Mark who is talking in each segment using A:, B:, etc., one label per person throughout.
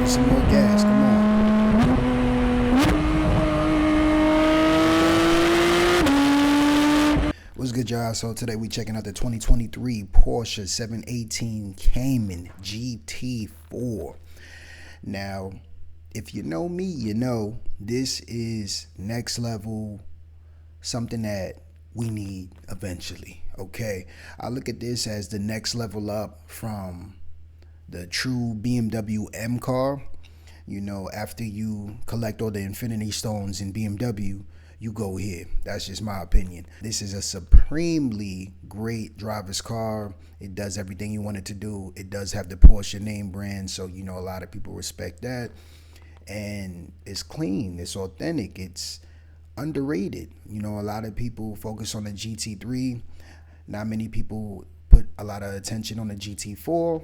A: some more gas. Come on. What's good, y'all? So today we checking out the 2023 Porsche 718 Cayman GT4. Now, if you know me, you know this is next level, something that we need eventually. Okay, I look at this as the next level up from the true BMW M car. You know, after you collect all the infinity stones in BMW, you go here. That's just my opinion. This is a supremely great driver's car. It does everything you want it to do. It does have the Porsche name brand, so you know a lot of people respect that. And it's clean, it's authentic, it's underrated. You know, a lot of people focus on the GT3. Not many people put a lot of attention on the GT4,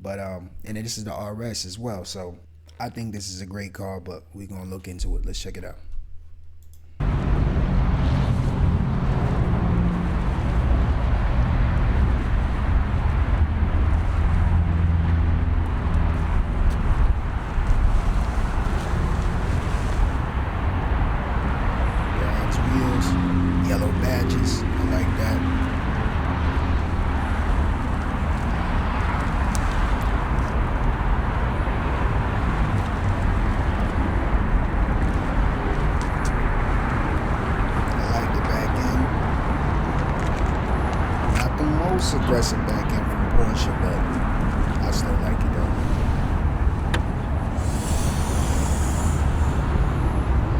A: but and this is the RS as well. So I think this is a great car, but we're gonna look into it. Let's check it out. Bronze wheels, yellow badges. I like that. Most aggressive back end from Porsche, but I still like it though.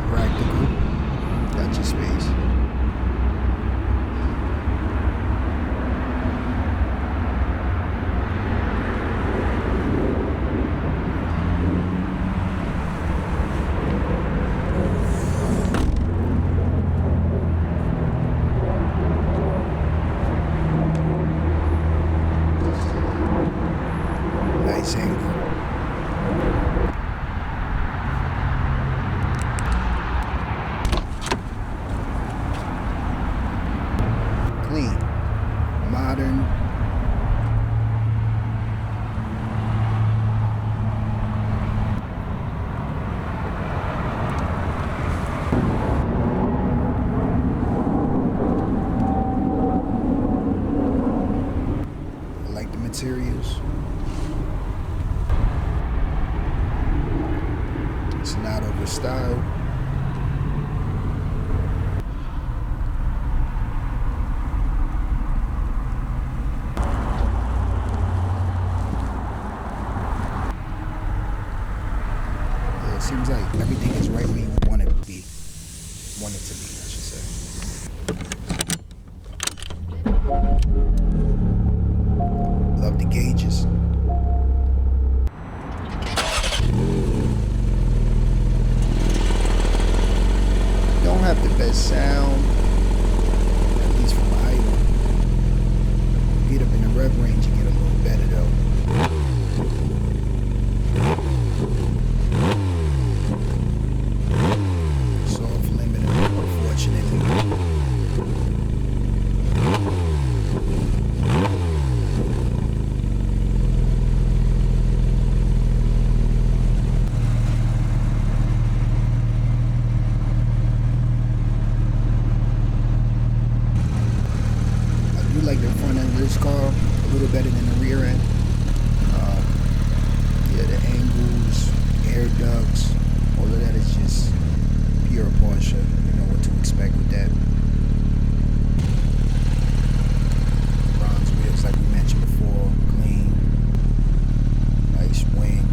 A: Practical, got your space. Nice angle. Clean, modern. I like the materials. It's not over style. Yeah, it seems like everything is right where you want it to be. Want it to be, I should say. Love the gauges. Don't have the best sound, at least for my item. Get up in the rev range and get a little better though. Soft limiter, unfortunately. Like the front end of this car a little better than the rear end. Yeah, the angles, air ducts, all of that is just pure Porsche. You know what to expect with that. Bronze wheels, like we mentioned before, clean, nice wing.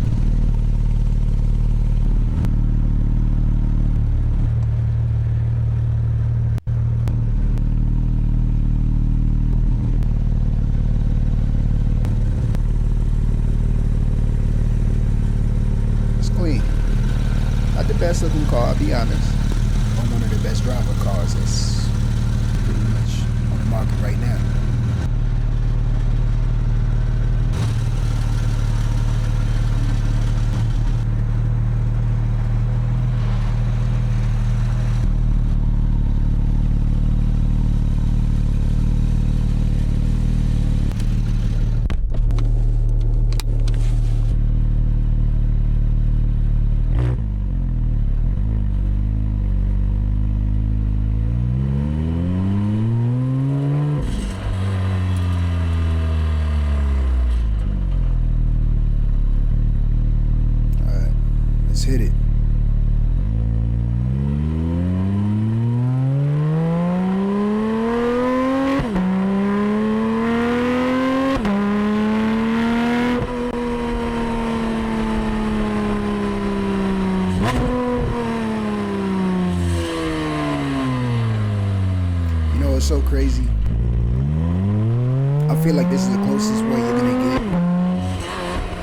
A: Not the best looking car, I'll be honest, but one of the best driver cars that's pretty much on the market right now. hit it. You know, it's so crazy. I feel like this is the closest way you're gonna get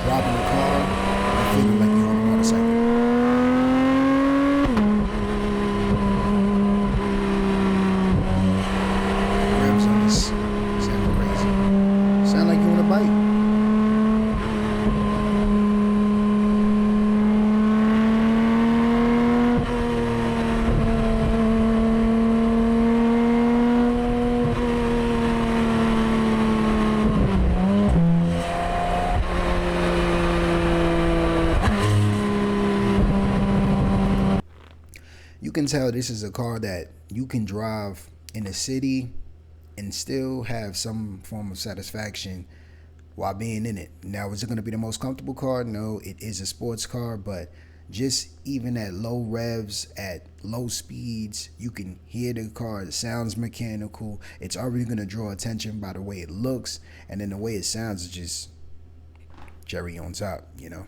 A: robbing a car and feeling like you're on a motorcycle. Revs on this sound crazy. Sound like you on a bike. You can tell this is a car that you can drive in the city and still have some form of satisfaction while being in it. Now, is it going to be the most comfortable car? No, it is a sports car, but just even at low revs, at low speeds, you can hear the car. It sounds mechanical. It's already going to draw attention by the way it looks, and then the way it sounds is just cherry on top, you know?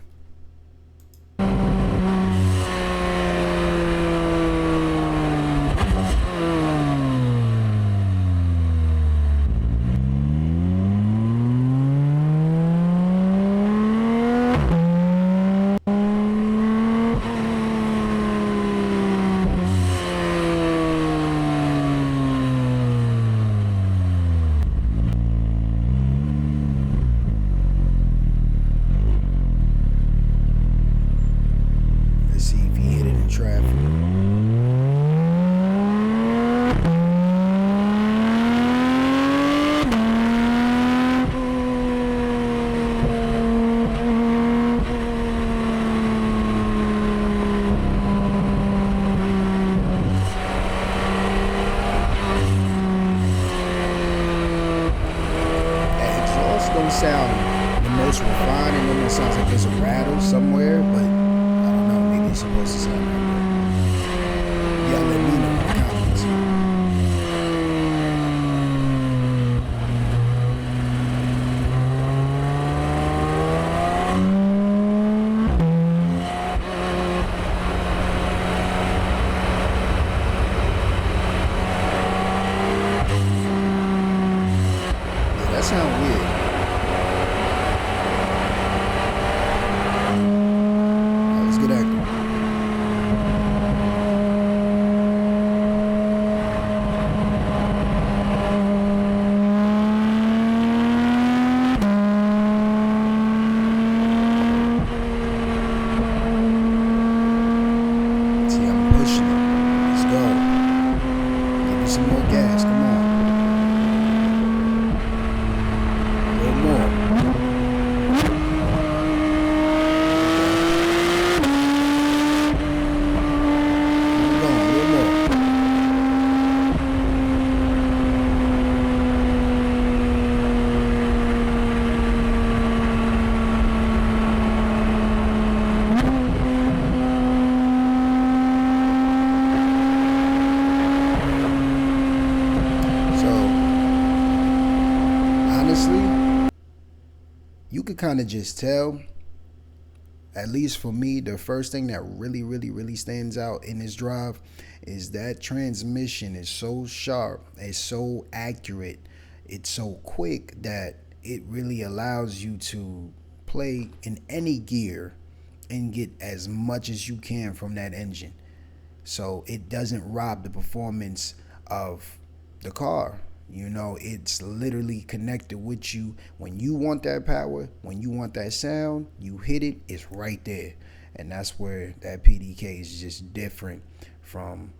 A: See if he hit it in traffic. That exhaust don't sound the most refined. It almost sounds like there's a rattle somewhere, but it's supposed to sound like that. Yeah, let me know in the comments. Yeah, that sounds weird. Let's get active. Some more gas, come on. A little more. Keep going, a little more. You could kind of just tell, at least for me, the first thing that really stands out in this drive is that transmission is so sharp, it's so accurate, it's so quick that it really allows you to play in any gear and get as much as you can from that engine. So it doesn't rob the performance of the car. You know, it's literally connected with you. When you want that power, when you want that sound, you hit it, it's right there. And that's where that PDK is just different from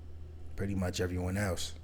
A: pretty much everyone else.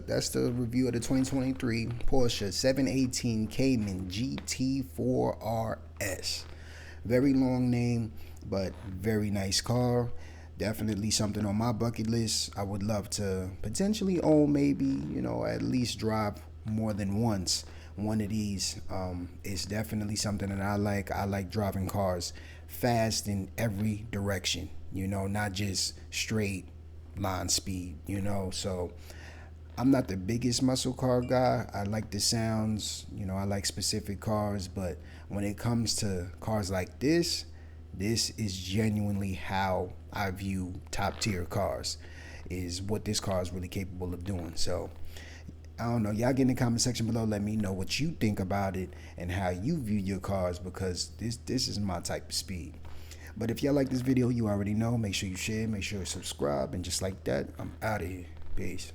A: that's the review of the 2023 Porsche 718 Cayman GT4 RS. Very long name, but very nice car. Definitely something on my bucket list. I would love to potentially own, maybe, you know, at least drive more than once one of these. It's definitely something that I like. I like driving cars fast in every direction, you know, not just straight line speed, you know. So I'm not the biggest muscle car guy. I like the sounds, you know, I like specific cars, but when it comes to cars like this is genuinely how I view top tier cars, is what this car is really capable of doing. So I don't know, y'all get in the comment section below, let me know what you think about it and how you view your cars, because this is my type of speed. But if y'all like this video, you already know, make sure you share, make sure you subscribe, and just like that, I'm out of here. Peace.